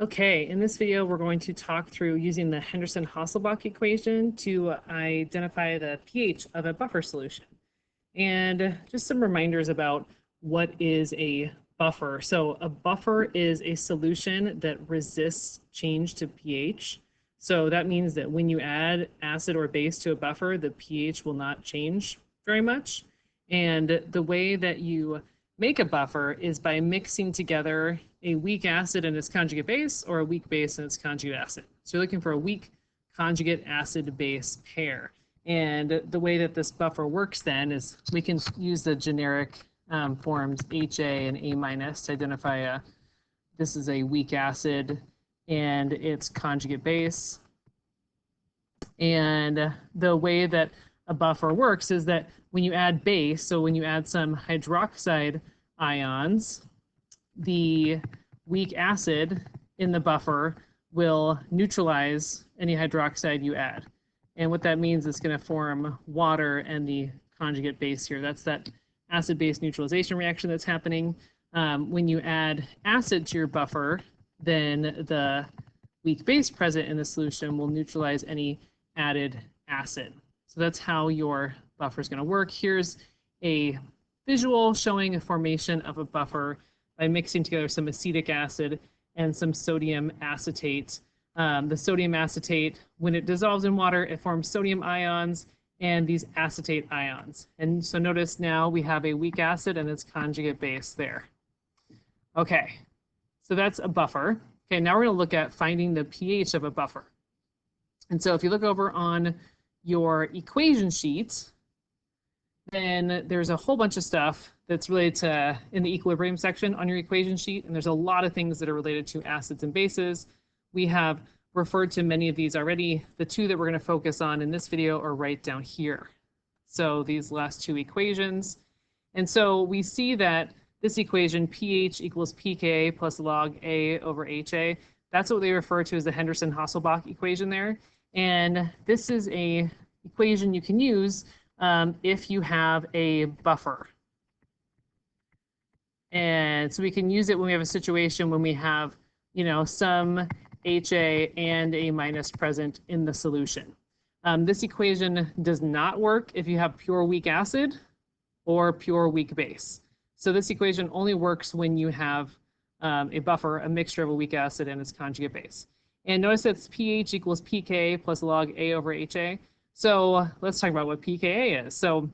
Okay, in this video, we're going to talk through using the Henderson-Hasselbalch equation to identify the pH of a buffer solution. And just some reminders about what is a buffer. So a buffer is a solution that resists change to pH. So that means that when you add acid or base to a buffer, the pH will not change very much. And the way that you make a buffer is by mixing together a weak acid and its conjugate base or a weak base and its conjugate acid. So you're looking for a weak conjugate acid base pair. And the way that this buffer works then is we can use the generic forms HA and A minus to identify this is a weak acid and its conjugate base. And the way that a buffer works is that when you add base, so when you add some hydroxide ions, the weak acid in the buffer will neutralize any hydroxide you add. And what that means is going to form water and the conjugate base here. That's that acid-base neutralization reaction that's happening. When you add acid to your buffer, then the weak base present in the solution will neutralize any added acid. So that's how your buffer is going to work. Here's a visual showing a formation of a buffer by mixing together some acetic acid and some sodium acetate. The sodium acetate, when it dissolves in water, it forms sodium ions and these acetate ions. And so notice now we have a weak acid and its conjugate base there. Okay, so that's a buffer. Okay, now we're going to look at finding the pH of a buffer. And so if you look over on your equation sheet, then there's a whole bunch of stuff that's related to in the equilibrium section on your equation sheet. And there's a lot of things that are related to acids and bases. We have referred to many of these already. The two that we're going to focus on in this video are right down here. So these last two equations. And so we see that this equation, pH equals pKa plus log A over HA, that's what they refer to as the Henderson-Hasselbalch equation there. And this is a equation you can use if you have a buffer. And so we can use it when we have a situation when we have, some HA and A minus present in the solution. This equation does not work if you have pure weak acid or pure weak base. So this equation only works when you have a buffer, a mixture of a weak acid and its conjugate base. And notice that pH equals pK plus log A over HA. So let's talk about what pKa is. So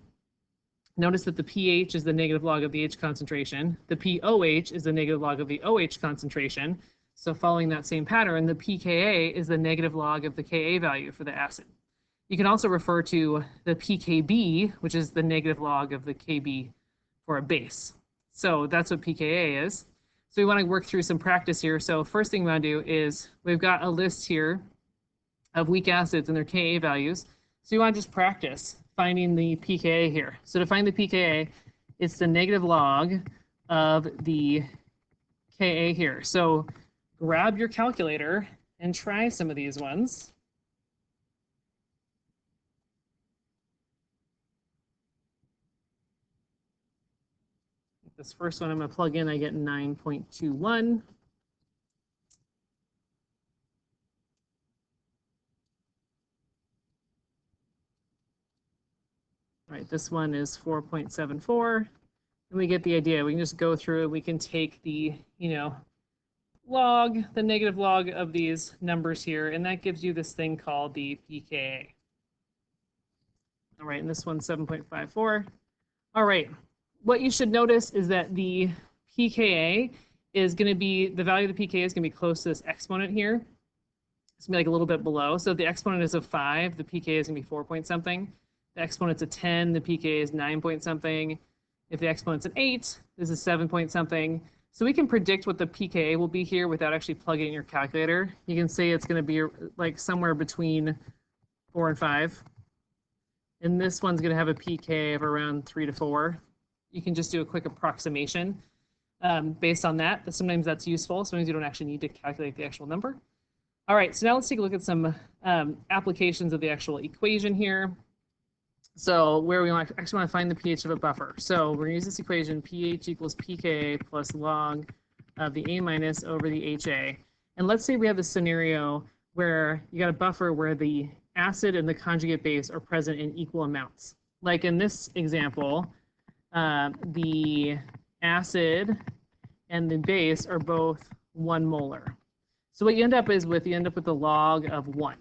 notice that the pH is the negative log of the H concentration. The pOH is the negative log of the OH concentration. So following that same pattern, the pKa is the negative log of the Ka value for the acid. You can also refer to the pKb, which is the negative log of the Kb for a base. So that's what pKa is. So we want to work through some practice here. So first thing we want to do is we've got a list here of weak acids and their Ka values. So you want to just practice finding the pKa here. So to find the pKa, it's the negative log of the Ka here. So grab your calculator and try some of these ones. This first one I'm going to plug in, I get 9.21. All right, this one is 4.74. And we get the idea. We can just go through it. We can take the, log, the negative log of these numbers here, and that gives you this thing called the pKa. All right, and this one's 7.54. All right, what you should notice is that the pKa is going to be, the value of the pKa is going to be close to this exponent here. It's going to be like a little bit below. So if the exponent is a 5, the pKa is going to be 4 point something. The exponent's a 10, the pKa is 9 point something. If the exponent's an 8, this is 7 point something. So we can predict what the pKa will be here without actually plugging in your calculator. You can say it's going to be like somewhere between 4 and 5. And this one's going to have a pK of around 3 to 4. You can just do a quick approximation based on that. But sometimes that's useful. Sometimes you don't actually need to calculate the actual number. All right, so now let's take a look at some applications of the actual equation here. So where we actually want to find the pH of a buffer. So we're going to use this equation, pH equals pK plus log of the A minus over the HA. And let's say we have a scenario where you got a buffer where the acid and the conjugate base are present in equal amounts. Like in this example, the acid and the base are both 1 molar. So what you end up with the log of 1.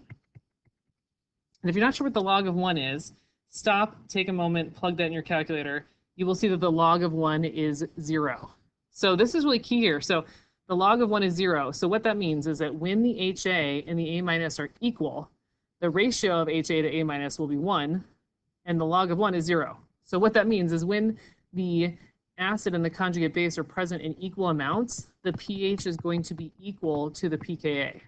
And if you're not sure what the log of 1 is, stop, take a moment, plug that in your calculator. You will see that the log of 1 is 0. So this is really key here. So the log of 1 is 0. So what that means is that when the HA and the A minus are equal, the ratio of HA to A minus will be 1, and the log of 1 is 0. So what that means is when the acid and the conjugate base are present in equal amounts, the pH is going to be equal to the pKa.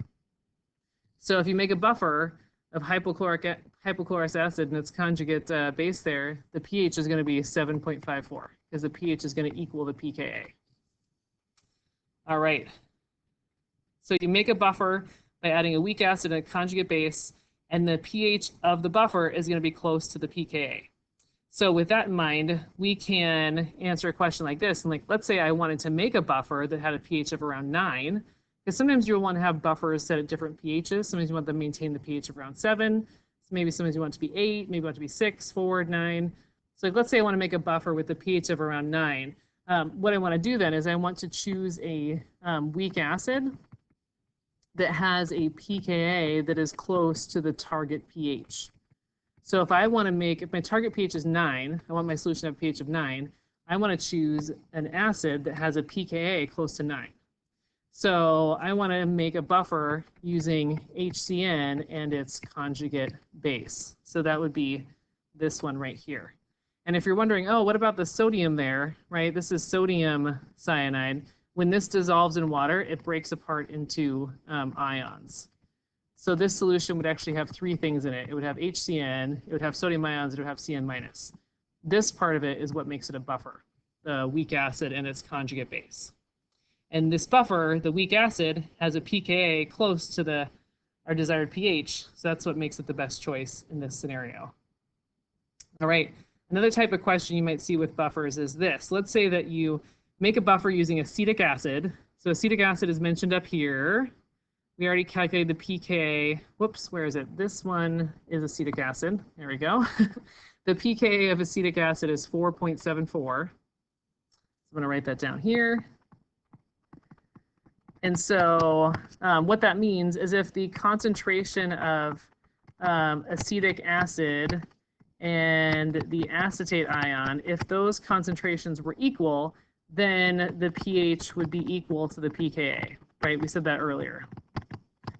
So if you make a buffer of hypochlorous acid and its conjugate base there, the pH is going to be 7.54 because the pH is going to equal the pKa. All right. So you make a buffer by adding a weak acid and a conjugate base, and the pH of the buffer is going to be close to the pKa. So with that in mind, we can answer a question like this. And like, let's say I wanted to make a buffer that had a pH of around 9, because sometimes you'll want to have buffers set at different pHs. Sometimes you want them to maintain the pH of around 7. So maybe sometimes you want it to be 8, maybe you want it to be 6, 4, 9. So let's say I want to make a buffer with a pH of around 9. What I want to do then is I want to choose a weak acid that has a pKa that is close to the target pH. So if I want to make, if my target pH is 9, I want my solution to have a pH of 9, I want to choose an acid that has a pKa close to 9. So I want to make a buffer using HCN and its conjugate base. So that would be this one right here. And if you're wondering, oh, what about the sodium there, right? This is sodium cyanide. When this dissolves in water, it breaks apart into ions. So this solution would actually have 3 things in it. It would have HCN, it would have sodium ions, it would have CN minus. This part of it is what makes it a buffer, the weak acid and its conjugate base. And this buffer, the weak acid, has a pKa close to our desired pH, so that's what makes it the best choice in this scenario. All right, another type of question you might see with buffers is this. Let's say that you make a buffer using acetic acid. So acetic acid is mentioned up here. We already calculated the pKa. Whoops, where is it? This one is acetic acid. There we go. The pKa of acetic acid is 4.74. So I'm going to write that down here. And so what that means is if the concentration of acetic acid and the acetate ion, if those concentrations were equal, then the pH would be equal to the pKa, right? We said that earlier.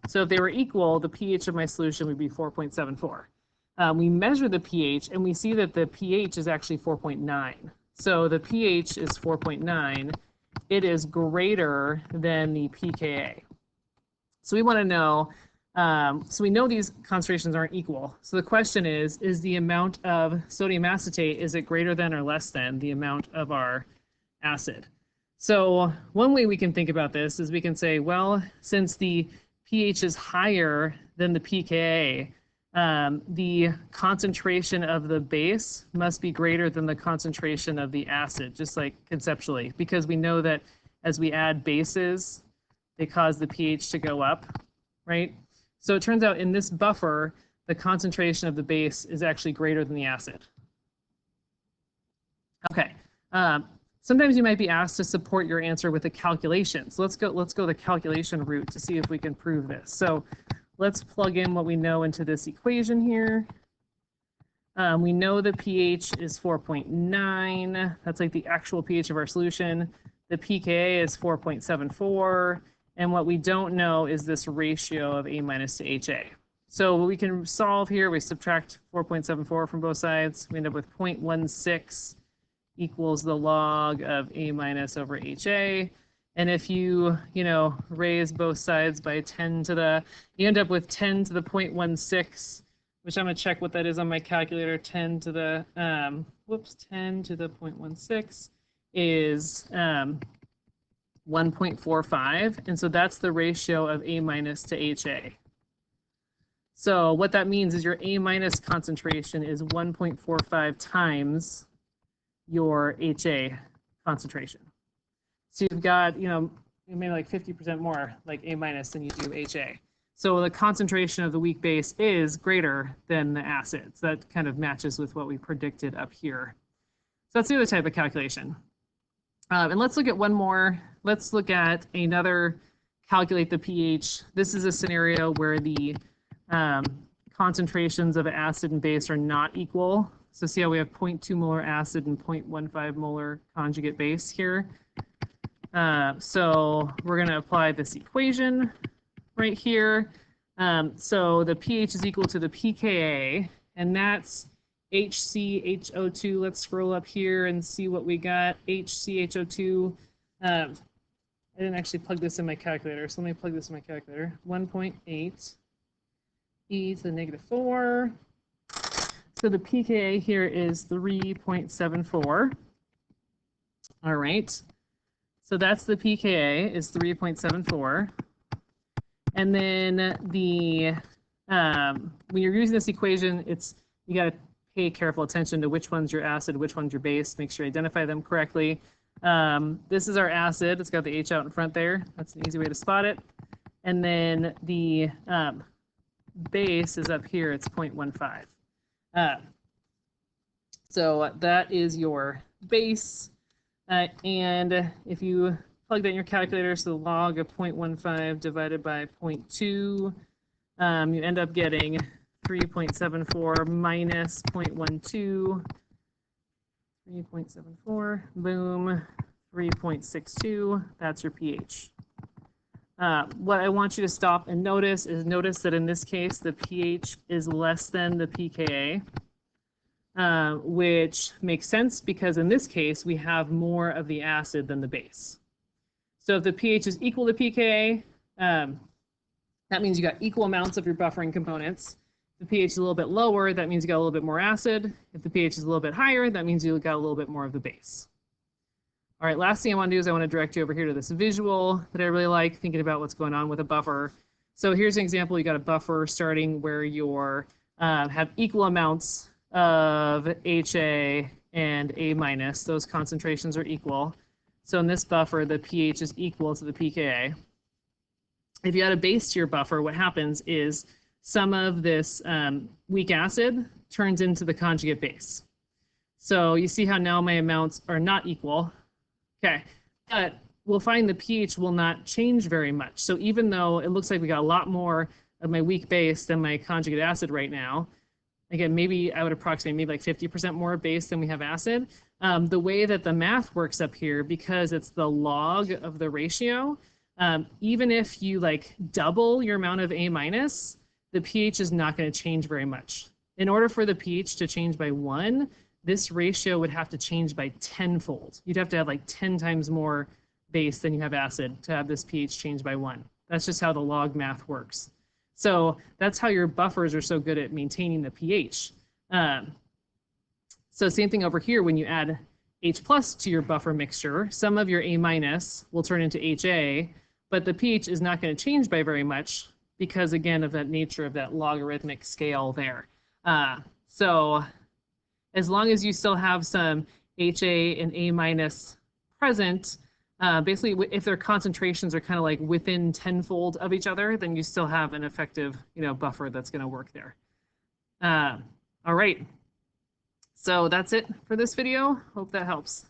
So if they were equal, the pH of my solution would be 4.74. We measure the pH and we see that the pH is actually 4.9. So the pH is 4.9. It is greater than the pKa. So we want to know, so we know these concentrations aren't equal. So the question is the amount of sodium acetate, is it greater than or less than the amount of our acid? So one way we can think about this is we can say, well, since the pH is higher than the pKa, the concentration of the base must be greater than the concentration of the acid, just like conceptually, because we know that as we add bases, they cause the pH to go up, right? So it turns out in this buffer, the concentration of the base is actually greater than the acid. Okay. Sometimes you might be asked to support your answer with a calculation. So let's go the calculation route to see if we can prove this. So let's plug in what we know into this equation here. We know the pH is 4.9. That's like the actual pH of our solution. The pKa is 4.74. And what we don't know is this ratio of A minus to HA. So what we can solve here, we subtract 4.74 from both sides. We end up with 0.16 equals the log of A minus over HA. And if you raise both sides by 10 to the, you end up with 10 to the 0.16, which I'm going to check what that is on my calculator. 10 to the 0.16 is 1.45. And so that's the ratio of A minus to HA. So what that means is your A minus concentration is 1.45 times your HA concentration. So you've got, maybe like 50% more like A minus than you do HA. So the concentration of the weak base is greater than the acid. So that kind of matches with what we predicted up here. So that's the other type of calculation. And let's look at one more. Let's look at another calculate the pH. This is a scenario where the concentrations of acid and base are not equal. So see how we have 0.2 molar acid and 0.15 molar conjugate base here. So we're going to apply this equation right here. So the pH is equal to the pKa, and that's HCHO2. Let's scroll up here and see what we got. HCHO2. I didn't actually plug this in my calculator, so let me plug this in my calculator. 1.8 e to the negative 4. So the pKa here is 3.74. All right. So that's the pKa is 3.74. And then the when you're using this equation, you got to pay careful attention to which one's your acid, which one's your base. Make sure you identify them correctly. This is our acid. It's got the H out in front there. That's an easy way to spot it. And then the base is up here. It's 0.15. So that is your base. And if you plug that in your calculator, so the log of 0.15 divided by 0.2, you end up getting 3.74 minus 0.12, 3.74, boom, 3.62, that's your pH. What I want you to stop and notice that in this case, the pH is less than the pKa, which makes sense because in this case, we have more of the acid than the base. So if the pH is equal to pKa, that means you got equal amounts of your buffering components. If the pH is a little bit lower, that means you got a little bit more acid. If the pH is a little bit higher, that means you got a little bit more of the base. All right, last thing I want to do is I want to direct you over here to this visual that I really like, thinking about what's going on with a buffer. So here's an example. You got a buffer starting where you're have equal amounts of HA and A minus. Those concentrations are equal. So in this buffer, the pH is equal to the pKa. If you add a base to your buffer, what happens is some of this weak acid turns into the conjugate base. So you see how now my amounts are not equal. Okay, but we'll find the pH will not change very much. So even though it looks like we got a lot more of my weak base than my conjugate acid right now, again, maybe I would approximate maybe like 50% more base than we have acid. The way that the math works up here, because it's the log of the ratio, even if you like double your amount of A minus, the pH is not going to change very much. In order for the pH to change by 1, this ratio would have to change by 10-fold. You'd have to have like 10 times more base than you have acid to have this pH change by 1. That's just how the log math works. So that's how your buffers are so good at maintaining the pH. So same thing over here, when you add H plus to your buffer mixture, some of your A minus will turn into HA, but the pH is not going to change by very much because, again, of that nature of that logarithmic scale there. So as long as you still have some HA and A minus present, basically, if their concentrations are kind of like within 10-fold of each other, then you still have an effective, buffer that's going to work there. All right. So that's it for this video. Hope that helps.